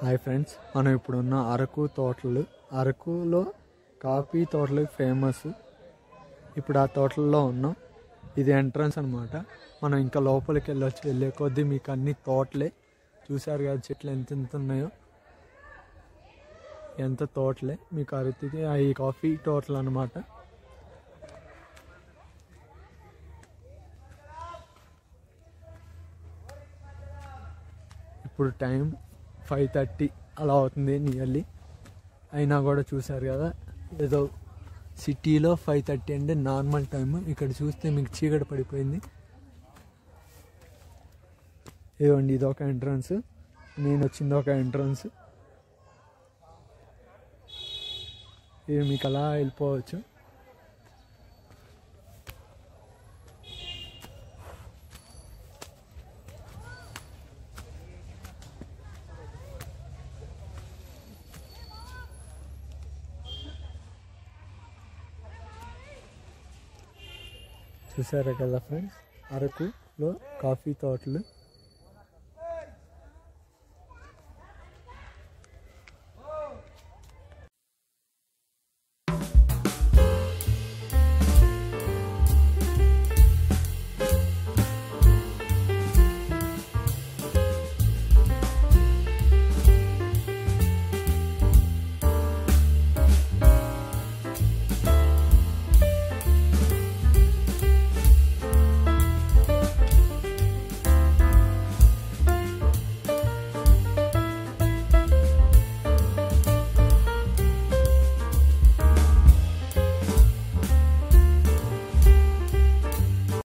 Hi friends, మనం ఇప్పుడున్న అరకు తోటలు. అరకులో కాఫీ తోటలు ఫేమస్. ఇప్పుడు ఆ తోటల్లో ఉన్నాం. ఇది ఎంట్రన్స్ అనమాట. మనం ఇంకా లోపలికి వెళ్ళే కొద్దీ మీకు అన్ని తోటలే చూసారు కదా, చెట్లు ఎంత ఉన్నాయో, ఎంత తోటలే మీకు అరుతుంది. ఈ కాఫీ తోటలు అనమాట. ఇప్పుడు టైం 5:30 అలా అవుతుంది నియర్లీ. అయినా కూడా చూసారు కదా, ఏదో సిటీలో 5:30 అంటే నార్మల్ టైం. ఇక్కడ చూస్తే మీకు చీకటి పడిపోయింది. ఇదిగోండి, ఇది ఒక ఎంట్రన్స్. నేను వచ్చింది ఒక ఎంట్రన్స్. ఇది మీకు అలా వెళ్ళిపోవచ్చు. చూసారా కదా ఫ్రెండ్స్, అరకులో కాఫీ తోటలు.